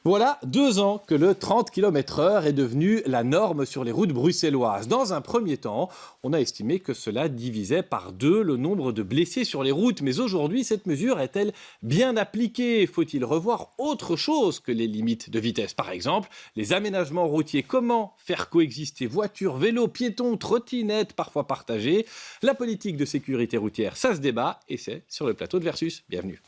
Voilà 2 ans que le 30 km/h est devenu la norme sur les routes bruxelloises. Dans un premier temps, on a estimé que cela divisait par 2 le nombre de blessés sur les routes. Mais aujourd'hui, cette mesure est-elle bien appliquée? Faut-il revoir autre chose que les limites de vitesse? Par exemple, les aménagements routiers. Comment faire coexister voitures, vélos, piétons, trottinettes, parfois partagées? La politique de sécurité routière, ça se débat et c'est sur le plateau de Versus. Bienvenue.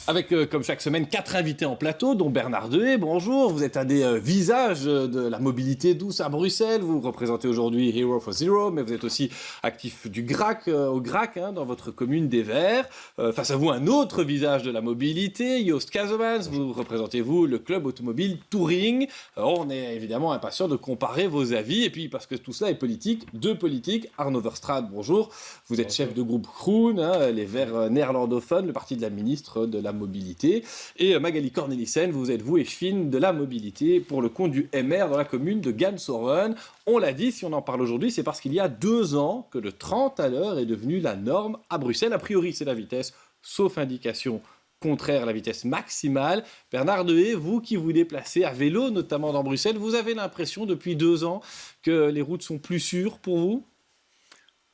Avec, comme chaque semaine, 4 invités en plateau, dont Bernard Dehaye. Bonjour, vous êtes un des visages de la mobilité douce à Bruxelles. Vous représentez aujourd'hui Hero for Zero, mais vous êtes aussi actif du GRAC, au GRAC, dans votre commune des Verts. Face à vous, un autre visage de la mobilité, Joost Casemans. Vous représentez, vous, le club automobile Touring. On est évidemment impatient de comparer vos avis. Et puis, parce que tout cela est politique, deux politiques. Arno Verstraete, bonjour. Vous êtes chef de groupe Groen, les Verts néerlandophones, le parti de la ministre de la mobilité. Et Magali Cornelissen, vous êtes vous échevine de la mobilité pour le compte du MR dans la commune de Gansoren. On l'a dit, si on en parle aujourd'hui, c'est parce qu'il y a 2 ans que le 30 à l'heure est devenu la norme à Bruxelles. A priori, c'est la vitesse, sauf indication contraire à la vitesse maximale. Bernard Dehaye, vous qui vous déplacez à vélo, notamment dans Bruxelles, vous avez l'impression depuis 2 ans que les routes sont plus sûres pour vous?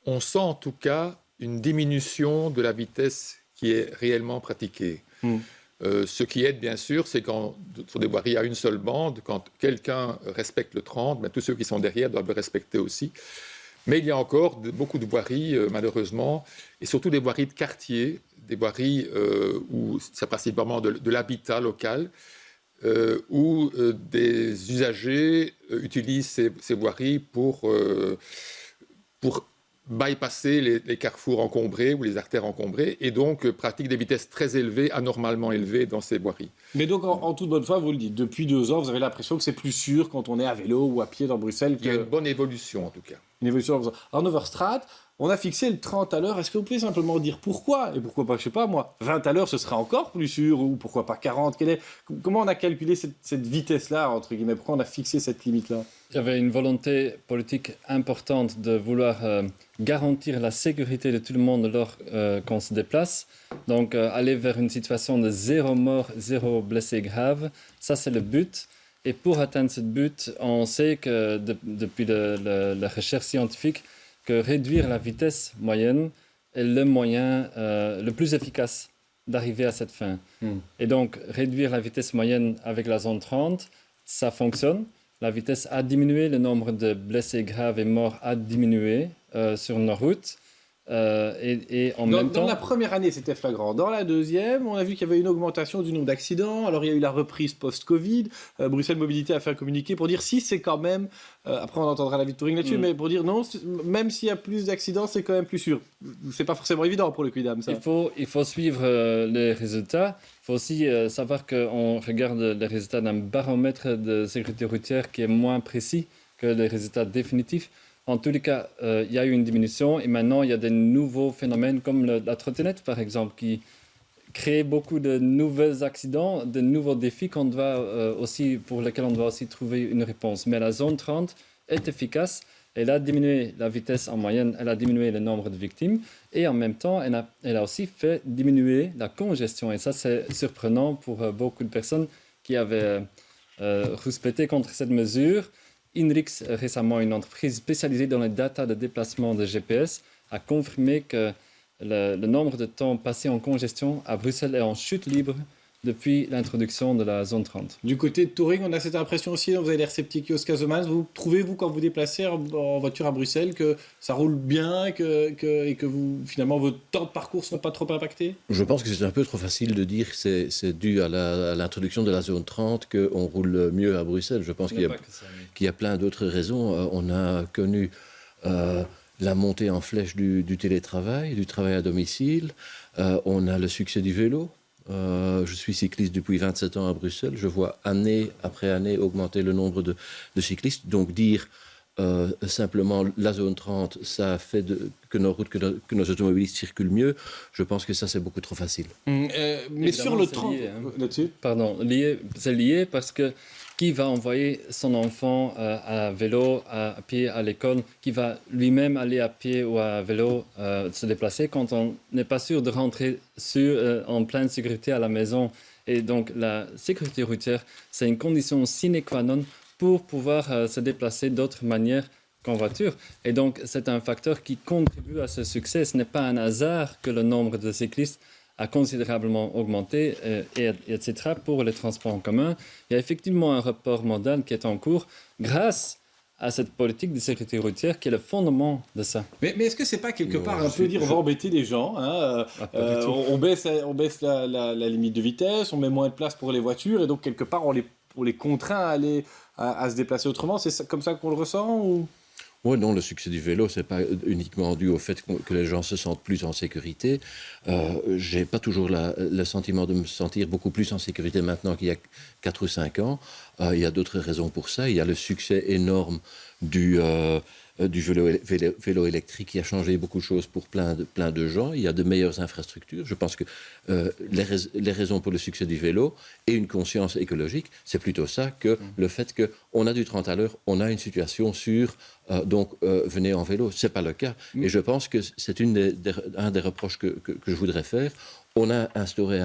On sent en tout cas une diminution de la vitesse qui est réellement pratiquée. Ce qui aide bien sûr, c'est quand sur des voiries à une seule bande, quand quelqu'un respecte le 30, tous ceux qui sont derrière doivent le respecter aussi. Mais il y a encore beaucoup de voiries, malheureusement, et surtout des voiries de quartier, des voiries où c'est principalement de l'habitat local, où des usagers utilisent ces voiries pour bypasser les carrefours encombrés ou les artères encombrées et donc pratiquent des vitesses très élevées, anormalement élevées dans ces voiries. Mais donc, en toute bonne foi, vous le dites, depuis 2 ans, vous avez l'impression que c'est plus sûr quand on est à vélo ou à pied dans Bruxelles que... Il y a une bonne évolution, en tout cas. Une évolution. Arno Verstraete, on a fixé le 30 à l'heure. Est-ce que vous pouvez simplement dire pourquoi? Et pourquoi pas, je sais pas moi, 20 à l'heure, ce serait encore plus sûr? Ou pourquoi pas 40? Comment on a calculé cette vitesse-là, entre guillemets? Pourquoi on a fixé cette limite-là? Il y avait une volonté politique importante de vouloir garantir la sécurité de tout le monde qu'on se déplace. Donc aller vers une situation de 0 mort, 0 blessé grave, ça c'est le but. Et pour atteindre ce but, on sait que depuis la recherche scientifique, que réduire la vitesse moyenne est le moyen le plus efficace d'arriver à cette fin. Et donc réduire la vitesse moyenne avec la zone 30, ça fonctionne. La vitesse a diminué, le nombre de blessés graves et morts a diminué sur nos routes. Et en même temps... Dans la première année, c'était flagrant. Dans la deuxième, on a vu qu'il y avait une augmentation du nombre d'accidents. Alors, il y a eu la reprise post-Covid. Bruxelles Mobilité a fait un communiqué pour dire si c'est quand même... après, on entendra l'avis de Touring là-dessus, mais pour dire non, même s'il y a plus d'accidents, c'est quand même plus sûr. C'est pas forcément évident pour le Quidam, ça. Il faut suivre les résultats. Il faut aussi savoir qu'on regarde les résultats d'un baromètre de sécurité routière qui est moins précis que les résultats définitifs. En tous les cas, il y a eu une diminution et maintenant, il y a des nouveaux phénomènes comme la trottinette, par exemple, qui crée beaucoup de nouveaux accidents, de nouveaux défis pour lesquels on doit aussi trouver une réponse. Mais la zone 30 est efficace. Elle a diminué la vitesse en moyenne, elle a diminué le nombre de victimes et en même temps, elle a aussi fait diminuer la congestion. Et ça, c'est surprenant pour beaucoup de personnes qui avaient rouspété contre cette mesure. INRIX, récemment une entreprise spécialisée dans les data de déplacement de GPS, a confirmé que le nombre de temps passé en congestion à Bruxelles est en chute libre depuis l'introduction de la zone 30. Du côté de Touring, on a cette impression aussi, vous avez l'air sceptique, Joost Casemans, vous trouvez-vous, quand vous déplacez en voiture à Bruxelles, que ça roule bien et que finalement, vos temps de parcours ne sont pas trop impactés? Je pense que c'est un peu trop facile de dire que c'est dû à l'introduction de la zone 30 qu'on roule mieux à Bruxelles. Je pense qu'il y a plein d'autres raisons. On a connu la montée en flèche du télétravail, du travail à domicile. On a le succès du vélo. Je suis cycliste depuis 27 ans à Bruxelles. Je vois année après année augmenter le nombre de cyclistes. Donc dire simplement la zone 30, ça fait que nos routes, que nos automobilistes circulent mieux, je pense que ça c'est beaucoup trop facile. Mais sur le 30... Pardon, c'est lié parce que qui va envoyer son enfant à vélo, à pied à l'école, qui va lui-même aller à pied ou à vélo se déplacer quand on n'est pas sûr de rentrer en pleine sécurité à la maison. Et donc la sécurité routière, c'est une condition sine qua non pour pouvoir se déplacer d'autres manières qu'en voiture. Et donc c'est un facteur qui contribue à ce succès. Ce n'est pas un hasard que le nombre de cyclistes a considérablement augmenté, etc. Pour les transports en commun. Il y a effectivement un report modal qui est en cours grâce à cette politique de sécurité routière qui est le fondement de ça. Mais est-ce que c'est pas quelque part un peu dire on va embêter les gens, hein, on baisse la limite de vitesse, on met moins de place pour les voitures et donc quelque part on les contraint à se déplacer autrement. C'est comme ça qu'on le ressent ou... Oui, non, le succès du vélo, ce n'est pas uniquement dû au fait que les gens se sentent plus en sécurité. Je n'ai pas toujours le sentiment de me sentir beaucoup plus en sécurité maintenant qu'il y a 4 ou 5 ans. Il y a d'autres raisons pour ça. Il y a le succès énorme du vélo électrique qui a changé beaucoup de choses pour plein de gens. Il y a de meilleures infrastructures. Je pense que les raisons pour le succès du vélo et une conscience écologique, c'est plutôt ça que le fait qu'on a du 30 à l'heure, on a une situation sûre, donc venez en vélo. Ce n'est pas le cas. Et je pense que c'est un des reproches que je voudrais faire. On a instauré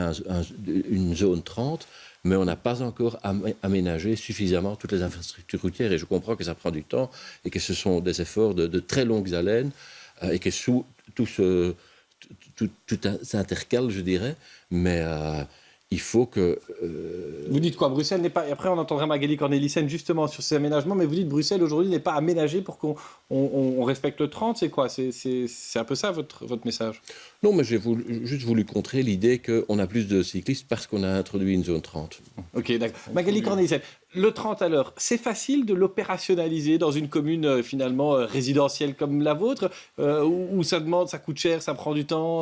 une zone 30, mais on n'a pas encore aménagé suffisamment toutes les infrastructures routières. Et je comprends que ça prend du temps et que ce sont des efforts de très longue haleine et que tout s'intercale, je dirais. Mais il faut que... Vous dites quoi? Bruxelles n'est pas... Et après, on entendra Magali Cornelissen justement sur ces aménagements, mais vous dites Bruxelles aujourd'hui n'est pas aménagé pour qu'on respecte le 30, c'est quoi? C'est un peu ça votre message? Non, mais j'ai juste voulu contrer l'idée qu'on a plus de cyclistes parce qu'on a introduit une zone 30. Ok, d'accord. Magali Cornelissen, le 30 à l'heure, c'est facile de l'opérationnaliser dans une commune finalement résidentielle comme la vôtre, où ça coûte cher, ça prend du temps,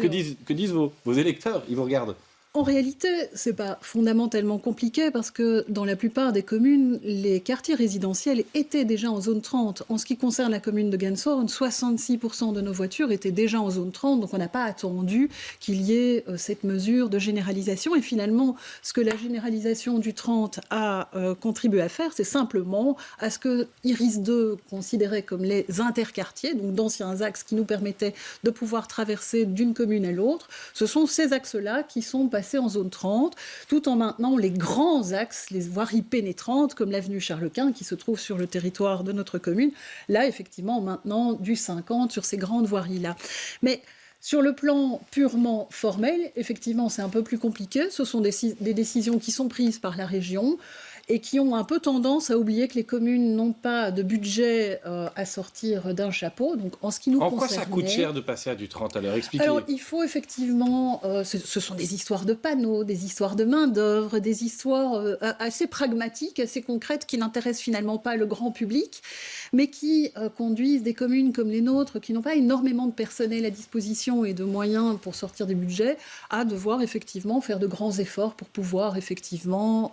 que disent vos électeurs? Ils vous regardent. En réalité, ce n'est pas fondamentalement compliqué parce que dans la plupart des communes, les quartiers résidentiels étaient déjà en zone 30. En ce qui concerne la commune de Ganshoorn, 66% de nos voitures étaient déjà en zone 30, donc on n'a pas attendu qu'il y ait cette mesure de généralisation. Et finalement, ce que la généralisation du 30 a contribué à faire, c'est simplement à ce que Iris 2 considérait comme les interquartiers, donc d'anciens axes qui nous permettaient de pouvoir traverser d'une commune à l'autre. Ce sont ces axes-là qui sont passés en zone 30, tout en maintenant les grands axes, les voiries pénétrantes, comme l'avenue Charles Quint, qui se trouve sur le territoire de notre commune. Là, effectivement, maintenant, du 50 sur ces grandes voiries-là. Mais sur le plan purement formel, effectivement, c'est un peu plus compliqué. Ce sont des décisions qui sont prises par la région et qui ont un peu tendance à oublier que les communes n'ont pas de budget à sortir d'un chapeau. Donc, en ce qui nous concerne... En quoi ça coûte cher de passer à du 30 à l'heure? Expliquez. Alors, il faut effectivement... ce sont des histoires de panneaux, des histoires de main-d'œuvre, des histoires assez pragmatiques, assez concrètes, qui n'intéressent finalement pas le grand public, mais qui conduisent des communes comme les nôtres, qui n'ont pas énormément de personnel à disposition et de moyens pour sortir des budgets, à devoir effectivement faire de grands efforts pour pouvoir effectivement...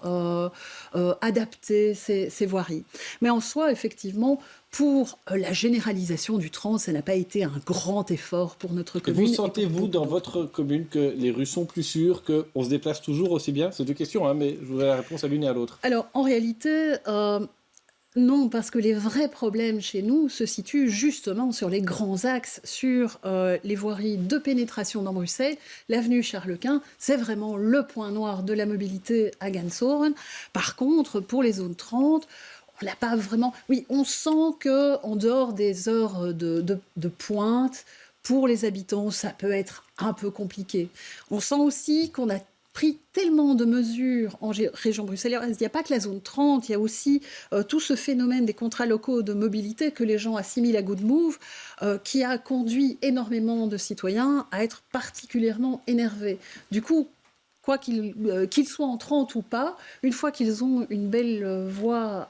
adapter ces voiries. Mais en soi, effectivement, pour la généralisation du 30, ça n'a pas été un grand effort pour notre commune. Et vous sentez-vous dans votre commune que les rues sont plus sûres, qu'on se déplace toujours aussi bien? C'est deux questions, hein, mais je voudrais la réponse à l'une et à l'autre. Alors, en réalité... non, parce que les vrais problèmes chez nous se situent justement sur les grands axes, sur les voiries de pénétration dans Bruxelles. L'avenue Charles Quint, c'est vraiment le point noir de la mobilité à Ganshoorn. Par contre, pour les zones 30, on n'a pas vraiment... Oui, on sent qu'en dehors des heures de pointe, pour les habitants, ça peut être un peu compliqué. On sent aussi qu'on a pris tellement de mesures en région bruxelloise. Il n'y a pas que la zone 30, il y a aussi tout ce phénomène des contrats locaux de mobilité que les gens assimilent à good move, qui a conduit énormément de citoyens à être particulièrement énervés. Du coup, quoi qu'ils soient en 30 ou pas, une fois qu'ils ont une belle voie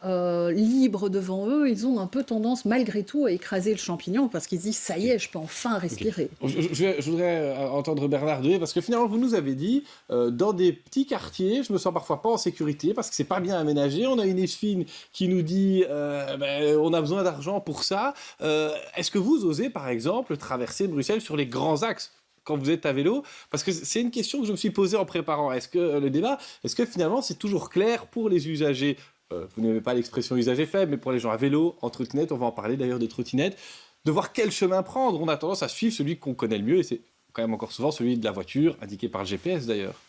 libre devant eux, ils ont un peu tendance, malgré tout, à écraser le champignon parce qu'ils se disent « ça y est, je peux enfin respirer ». Je voudrais entendre Bernard Dehé, parce que finalement, vous nous avez dit, dans des petits quartiers, je me sens parfois pas en sécurité parce que c'est pas bien aménagé. On a une ESFIN qui nous dit on a besoin d'argent pour ça. Est-ce que vous osez, par exemple, traverser Bruxelles sur les grands axes? quand vous êtes à vélo? Parce que c'est une question que je me suis posée en préparant le débat. Est-ce que finalement, c'est toujours clair pour les usagers, vous n'aimez pas l'expression usager faible, mais pour les gens à vélo, en trottinette, on va en parler d'ailleurs des trottinettes, de voir quel chemin prendre? On a tendance à suivre celui qu'on connaît le mieux, et c'est quand même encore souvent celui de la voiture, indiqué par le GPS d'ailleurs.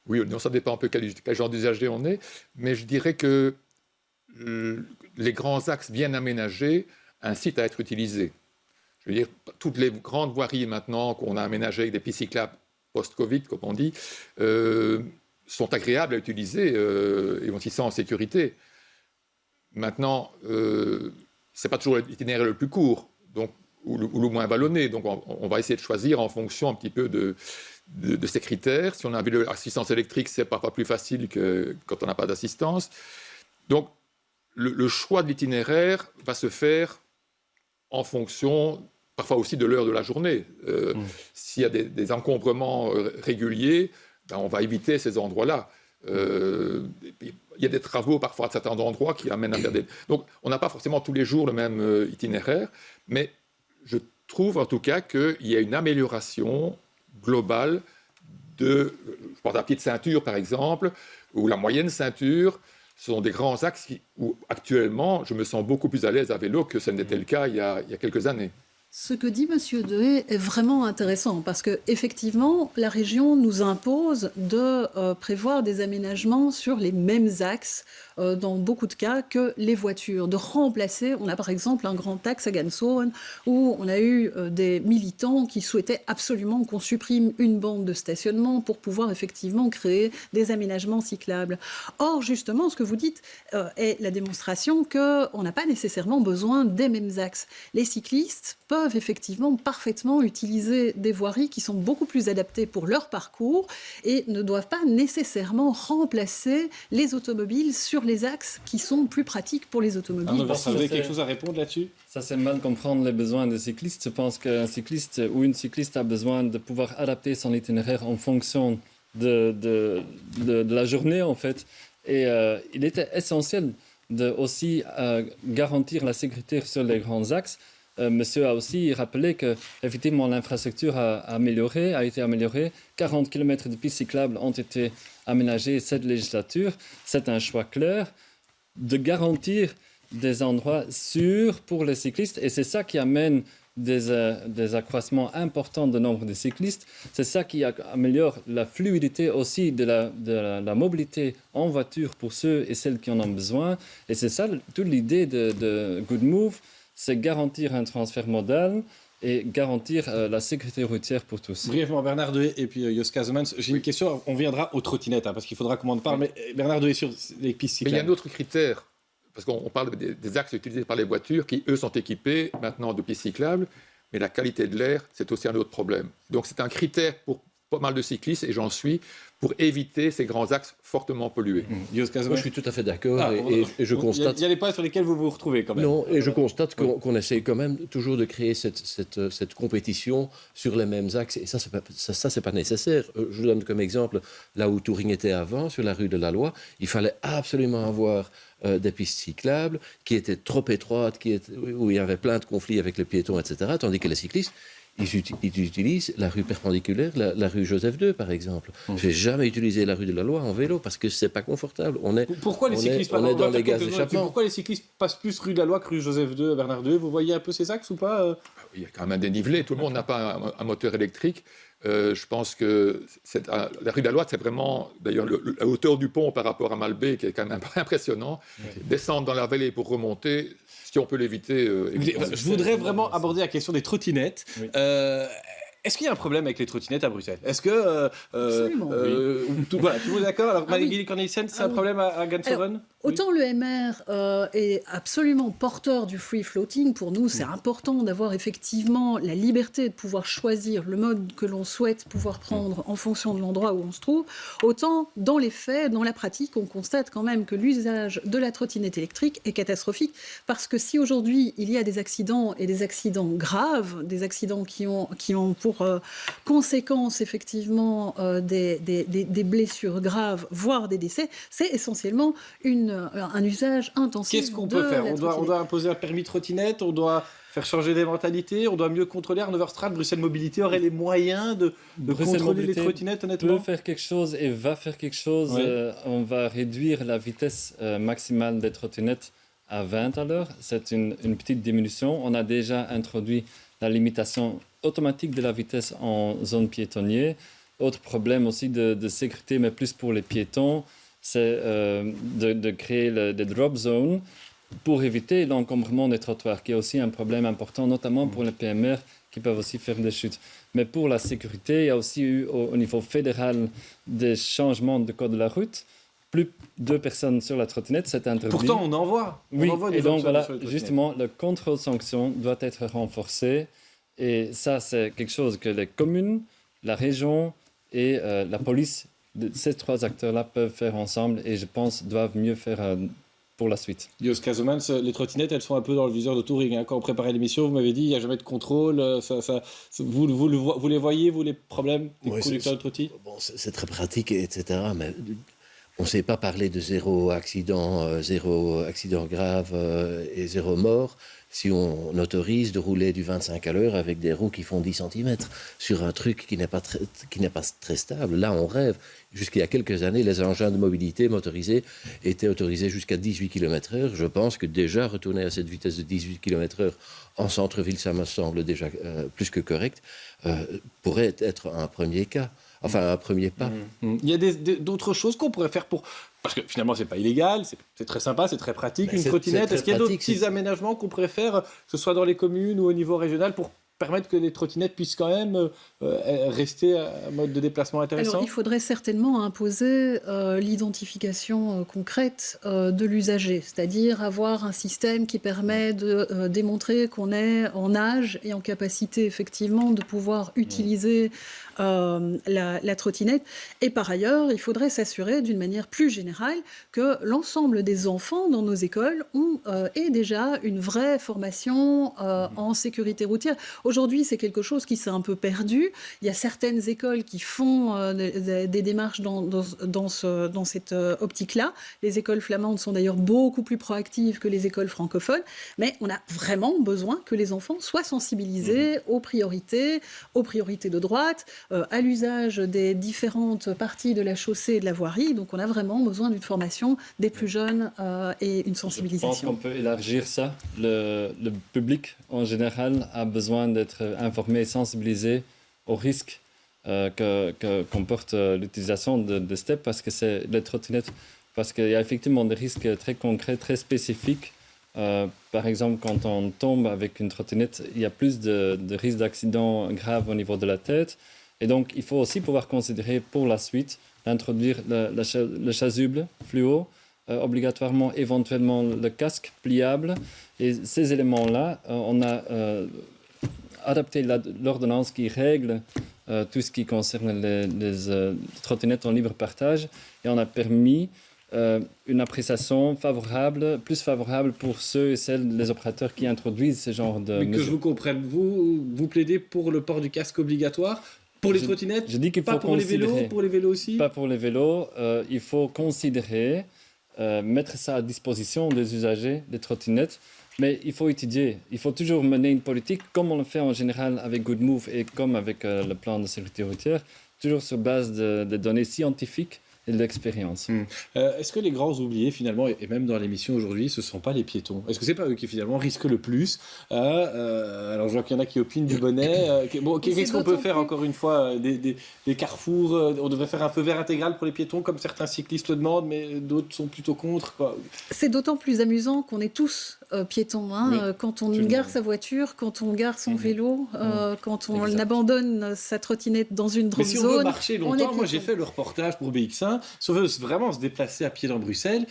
Oui, ça dépend un peu quel genre d'usager on est, mais je dirais que les grands axes bien aménagés incitent à être utilisés. Je veux dire, toutes les grandes voiries maintenant qu'on a aménagées avec des pistes cyclables post-Covid, comme on dit, sont agréables à utiliser et on s'y sent en sécurité. Maintenant, ce n'est pas toujours l'itinéraire le plus court ou le moins vallonné, donc on va essayer de choisir en fonction un petit peu de ces critères. Si on a un vélo assistance électrique, c'est parfois plus facile que quand on n'a pas d'assistance. Donc, le choix de l'itinéraire va se faire en fonction, parfois aussi de l'heure de la journée. S'il y a des encombrements réguliers, on va éviter ces endroits-là. Il y a des travaux parfois à certains endroits qui amènent à faire des... Donc, on n'a pas forcément tous les jours le même itinéraire, mais je trouve en tout cas qu'il y a une amélioration globale je pense à la petite ceinture par exemple, ou la moyenne ceinture. Ce sont des grands axes où actuellement je me sens beaucoup plus à l'aise à vélo que ce n'était le cas il y a quelques années. Ce que dit M. Dehé est vraiment intéressant parce qu'effectivement, la région nous impose de prévoir des aménagements sur les mêmes axes, dans beaucoup de cas, que les voitures. De remplacer, on a par exemple un grand axe à Ganshoren où on a eu des militants qui souhaitaient absolument qu'on supprime une bande de stationnement pour pouvoir effectivement créer des aménagements cyclables. Or, justement, ce que vous dites est la démonstration qu'on n'a pas nécessairement besoin des mêmes axes. Les cyclistes peuvent effectivement parfaitement utiliser des voiries qui sont beaucoup plus adaptées pour leur parcours et ne doivent pas nécessairement remplacer les automobiles sur les axes qui sont plus pratiques pour les automobiles. Vous avez quelque chose à répondre là-dessus? Ça, c'est mal comprendre les besoins des cyclistes. Je pense qu'un cycliste ou une cycliste a besoin de pouvoir adapter son itinéraire en fonction de la journée, en fait. Et il était essentiel de aussi garantir la sécurité sur les grands axes. Monsieur a aussi rappelé que effectivement l'infrastructure a été améliorée. 40 km de pistes cyclables ont été aménagées cette législature. C'est un choix clair de garantir des endroits sûrs pour les cyclistes et c'est ça qui amène des accroissements importants de nombre de cyclistes. C'est ça qui améliore la fluidité aussi de la mobilité en voiture pour ceux et celles qui en ont besoin. Et c'est ça toute l'idée de Good Move. C'est garantir un transfert modal et garantir la sécurité routière pour tous. Brièvement, Bernard Dehé et puis Jos Kazemans, j'ai une question, on viendra aux trottinettes, parce qu'il faudra qu'on en parle, mais Bernard Dehé sur les pistes cyclables. Mais il y a un autre critère, parce qu'on parle des axes utilisés par les voitures qui, eux, sont équipés maintenant de pistes cyclables, mais la qualité de l'air, c'est aussi un autre problème. Donc c'est un critère pour pas mal de cyclistes, et j'en suis, pour éviter ces grands axes fortement pollués. Moi, je suis tout à fait d'accord et je constate... Il y a des points sur lesquels vous vous retrouvez quand même. Non, et je constate qu'on essaie quand même toujours de créer cette compétition sur les mêmes axes et ça c'est pas nécessaire. Je vous donne comme exemple, là où Touring était avant, sur la rue de la Loi, il fallait absolument avoir des pistes cyclables qui étaient trop étroites, où il y avait plein de conflits avec les piétons, etc., tandis que les cyclistes, ils utilisent la rue perpendiculaire, la rue Joseph II, par exemple. Je n'ai jamais utilisé la rue de la Loi en vélo parce que ce n'est pas confortable. Pourquoi les cyclistes dans les gaz d'échappement. Pourquoi les cyclistes passent plus rue de la Loi que rue Joseph II, Bernard Dehé? Vous voyez un peu ces axes ou pas? Il y a quand même un dénivelé. Tout le monde n'a pas un moteur électrique. Je pense que la rue de la Loi, c'est vraiment, d'ailleurs, la hauteur du pont par rapport à Malbé, qui est quand même impressionnant. Descendre dans la vallée pour remonter, si on peut l'éviter. Je voudrais vraiment aborder la question des trottinettes. Oui. Est-ce qu'il y a un problème avec les trottinettes à Bruxelles? Est-ce que tout le monde est d'accord? Alors, Marie-Gilles Cornelissen, c'est un problème à Ganshoren? Autant le MR est absolument porteur du free floating, pour nous c'est important d'avoir effectivement la liberté de pouvoir choisir le mode que l'on souhaite pouvoir prendre en fonction de l'endroit où on se trouve, autant dans les faits, dans la pratique, on constate quand même que l'usage de la trottinette électrique est catastrophique, parce que si aujourd'hui il y a des accidents et des accidents graves, des accidents qui ont pour pour conséquence effectivement des blessures graves, voire des décès, c'est essentiellement un usage intensif. Qu'est-ce qu'on peut faire ? On doit imposer un permis de trottinette, on doit faire changer des mentalités, on doit mieux contrôler. Arnaud Verstraete, Bruxelles Mobilité aurait les moyens de contrôler les trottinettes, honnêtement ? Peut faire quelque chose et va faire quelque chose. On va réduire la vitesse maximale des trottinettes à 20 à l'heure. C'est une petite diminution. On a déjà introduit la limitation automatique de la vitesse en zone piétonnière. Autre problème aussi de sécurité, mais plus pour les piétons, c'est de créer des drop zones pour éviter l'encombrement des trottoirs, qui est aussi un problème important, notamment pour les PMR qui peuvent aussi faire des chutes. Mais pour la sécurité, il y a aussi eu au niveau fédéral des changements de code de la route. Plus de 2 personnes sur la trottinette, c'est interdit. Pourtant, on en voit. Oui, des et donc voilà, sur les justement, le contrôle-sanction doit être renforcé. Et ça, c'est quelque chose que les communes, la région et la police, ces 3 acteurs-là peuvent faire ensemble et je pense doivent mieux faire pour la suite. Jos Kazemans, les trottinettes, elles sont un peu dans le viseur de Touring. Quand on préparait l'émission, vous m'avez dit, il n'y a jamais de contrôle. Vous les voyez, vous, les problèmes des conducteurs de trottis ? Bon, c'est très pratique, etc. Mais on ne sait pas parler de zéro accident grave et 0 mort si on autorise de rouler du 25 à l'heure avec des roues qui font 10 cm sur un truc qui n'est pas très stable. Là, on rêve. Jusqu'il y a quelques années, les engins de mobilité motorisés étaient autorisés jusqu'à 18 km/h. Je pense que déjà retourner à cette vitesse de 18 km/h en centre-ville, ça me semble déjà plus que correct, pourrait être un premier cas. Enfin, un premier pas. Il y a d'autres choses qu'on pourrait faire pour... Parce que finalement, c'est pas illégal, c'est très sympa, c'est très pratique, une trottinette. Est-ce qu'il y a d'autres petits aménagements qu'on pourrait faire, que ce soit dans les communes ou au niveau régional, pour permettre que les trottinettes puissent quand même rester un mode de déplacement intéressant ? Alors, il faudrait certainement imposer l'identification concrète de l'usager, c'est-à-dire avoir un système qui permet de démontrer qu'on est en âge et en capacité effectivement de pouvoir utiliser la trottinette. Et par ailleurs, il faudrait s'assurer d'une manière plus générale que l'ensemble des enfants dans nos écoles aient déjà une vraie formation en sécurité routière. Aujourd'hui, c'est quelque chose qui s'est un peu perdu. Il y a certaines écoles qui font des démarches dans cette optique-là. Les écoles flamandes sont d'ailleurs beaucoup plus proactives que les écoles francophones. Mais on a vraiment besoin que les enfants soient sensibilisés aux priorités de droite, à l'usage des différentes parties de la chaussée et de la voirie. Donc on a vraiment besoin d'une formation des plus jeunes et une sensibilisation. Je pense qu'on peut élargir ça. Le public en général a besoin d'être informé et sensibilisé aux risques que comporte l'utilisation de STEP parce que c'est les trottinettes, parce qu'il y a effectivement des risques très concrets, très spécifiques. Par exemple, quand on tombe avec une trottinette, il y a plus de risques d'accident grave au niveau de la tête. Et donc, il faut aussi pouvoir considérer pour la suite d'introduire le chasuble fluo, obligatoirement, éventuellement le casque pliable. Et ces éléments-là, on a adapté l'ordonnance qui règle tout ce qui concerne les trottinettes en libre partage. Et on a permis une appréciation plus favorable pour ceux et celles, les opérateurs qui introduisent ce genre de mesures. Que je vous comprenne, vous plaidez pour le port du casque obligatoire pour les trottinettes, je dis qu'il faut pas pour les vélos, pour les vélos aussi ? Pas pour les vélos. Il faut considérer, mettre ça à disposition des usagers des trottinettes. Mais il faut étudier. Il faut toujours mener une politique comme on le fait en général avec Good Move et comme avec le plan de sécurité routière, toujours sur base de données scientifiques et de l'expérience. Est-ce que les grands oubliés, finalement, et même dans l'émission aujourd'hui, ce ne sont pas les piétons ? Est-ce que ce n'est pas eux qui, finalement, risquent le plus ? Alors, je vois qu'il y en a qui opinent du bonnet. Qu'est-ce qu'on peut faire, encore une fois, des carrefours on devrait faire un feu vert intégral pour les piétons, comme certains cyclistes le demandent, mais d'autres sont plutôt contre, quoi. C'est d'autant plus amusant qu'on est tous piétons. Quand on gare sa voiture, quand on gare son vélo, quand on abandonne sa trottinette dans une drop zone. Mais si on veut marcher longtemps, moi j'ai fait le reportage pour BX1, si on veut vraiment se déplacer à pied dans Bruxelles,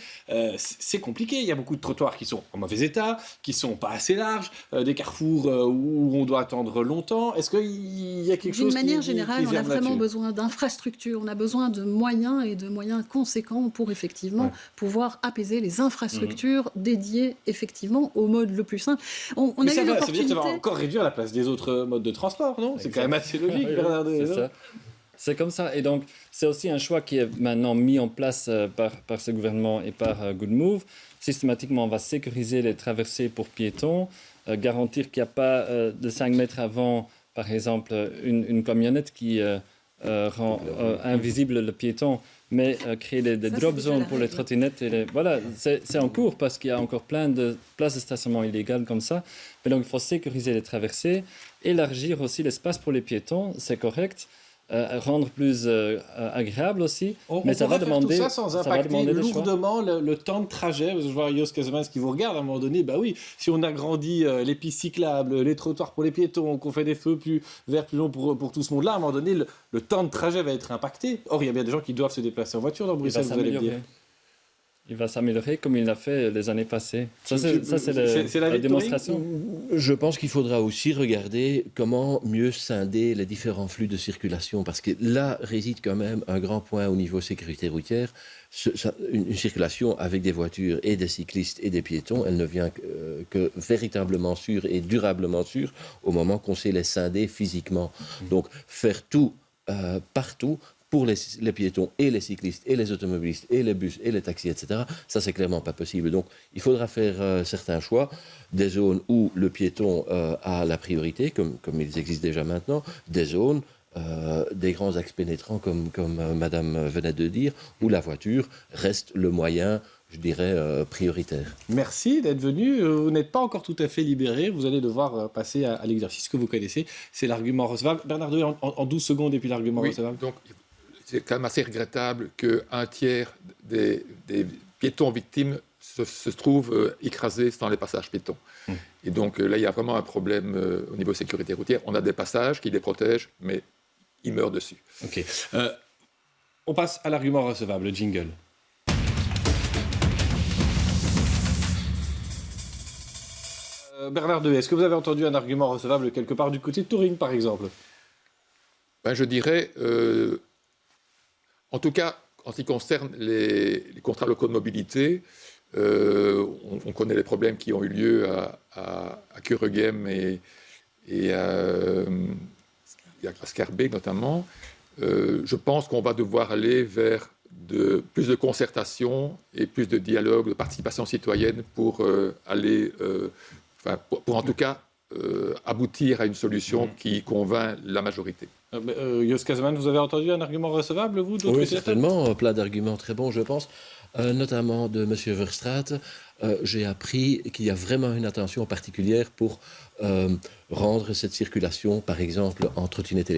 c'est compliqué. Il y a beaucoup de trottoirs qui sont en mauvais état, qui sont pas assez larges, des carrefours où on doit attendre longtemps. Est-ce qu'il y a quelque chose qui... D'une manière générale, on a vraiment besoin d'infrastructures, on a besoin de moyens et de moyens conséquents pour effectivement pouvoir apaiser les infrastructures dédiées effectivement effectivement au mode le plus simple. Mais ça veut dire que ça va encore réduire la place des autres modes de transport, non? C'est quand même assez logique, Bernard Dehé. C'est ça. C'est comme ça. Et donc, c'est aussi un choix qui est maintenant mis en place par ce gouvernement et par Good Move. Systématiquement, on va sécuriser les traversées pour piétons, garantir qu'il n'y a pas de 5 mètres avant, par exemple, une camionnette qui rend invisible le piéton, mais créer des drop zones pour les trottinettes. Voilà, c'est en cours parce qu'il y a encore plein de places de stationnement illégales comme ça. Mais donc, il faut sécuriser les traversées, élargir aussi l'espace pour les piétons, c'est correct. Rendre plus agréable aussi. Mais ça va demander tout ça sans impacter lourdement le temps de trajet. Je vois Jos Casemans qui vous regarde à un moment donné. Bah oui, si on agrandit les pistes cyclables, les trottoirs pour les piétons, qu'on fait des feux plus verts, plus longs pour tout ce monde-là, à un moment donné, le temps de trajet va être impacté. Or, il y a bien des gens qui doivent se déplacer en voiture dans Bruxelles, vous allez me dire. Il va s'améliorer comme il l'a fait les années passées. Ça, c'est la démonstration. Je pense qu'il faudra aussi regarder comment mieux scinder les différents flux de circulation, parce que là réside quand même un grand point au niveau sécurité routière. Une circulation avec des voitures et des cyclistes et des piétons, elle ne vient que véritablement sûre et durablement sûre au moment qu'on sait les scinder physiquement. Donc faire tout partout, pour les piétons et les cyclistes et les automobilistes et les bus et les taxis, etc., ça, c'est clairement pas possible. Donc, il faudra faire certains choix, des zones où le piéton a la priorité, comme ils existent déjà maintenant, des zones, des grands axes pénétrants, comme Madame venait de dire, où la voiture reste le moyen, je dirais, prioritaire. Merci d'être venu. Vous n'êtes pas encore tout à fait libéré. Vous allez devoir passer à l'exercice que vous connaissez. C'est l'argument recevable. Bernard Dehé, en 12 secondes, et puis l'argument recevable. Donc, c'est quand même assez regrettable qu'un tiers des piétons victimes se trouvent écrasés dans les passages piétons. Et donc là, il y a vraiment un problème au niveau sécurité routière. On a des passages qui les protègent, mais ils meurent dessus. OK. On passe à l'argument recevable, le jingle. Bernard Dehé, est-ce que vous avez entendu un argument recevable quelque part du côté de Turing, par exemple? Je dirais... En tout cas, en ce qui concerne les contrats locaux de mobilité, on connaît les problèmes qui ont eu lieu à Kuregem et à Schaerbeek notamment. Je pense qu'on va devoir aller vers plus de concertation et plus de dialogue, de participation citoyenne pour pour en tout cas aboutir à une solution qui convainc la majorité. Jos Casemans, vous avez entendu un argument recevable, vous? Oui, certainement, plein d'arguments très bons, je pense, notamment de M. Verstraete. J'ai appris qu'il y a vraiment une attention particulière pour rendre cette circulation, par exemple, en trottinette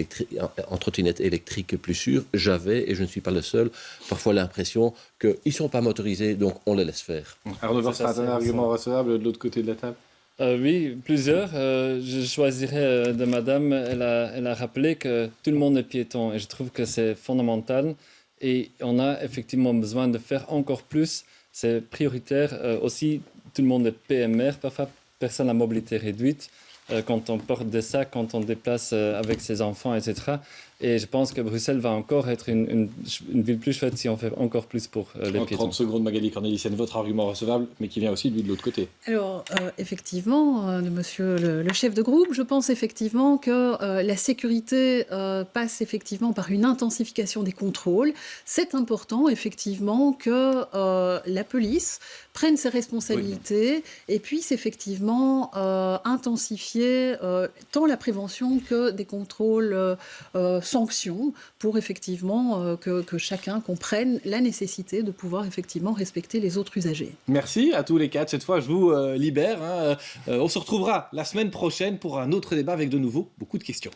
électrique plus sûre. J'avais, et je ne suis pas le seul, parfois l'impression qu'ils ne sont pas motorisés, donc on les laisse faire. Arnaud Verstraete, un argument recevable de l'autre côté de la table? Oui, plusieurs. Je choisirais de Madame. Elle a rappelé que tout le monde est piéton et je trouve que c'est fondamental. Et on a effectivement besoin de faire encore plus. C'est prioritaire. Aussi, tout le monde est PMR, parfois personne à mobilité réduite. Quand on porte des sacs, quand on déplace avec ses enfants, etc. Et je pense que Bruxelles va encore être une ville plus chouette si on fait encore plus pour les piétons. 30 secondes, Magali Cornelissen, votre argument recevable, mais qui vient aussi, lui, de l'autre côté. Alors, effectivement, monsieur le chef de groupe, je pense effectivement que la sécurité passe effectivement par une intensification des contrôles. C'est important, effectivement, que la police prenne ses responsabilités et puisse effectivement intensifier tant la prévention que des contrôles sanctions pour effectivement que chacun comprenne la nécessité de pouvoir effectivement respecter les autres usagers. Merci à tous les quatre. Cette fois, je vous libère. On se retrouvera la semaine prochaine pour un autre débat avec de nouveau beaucoup de questions.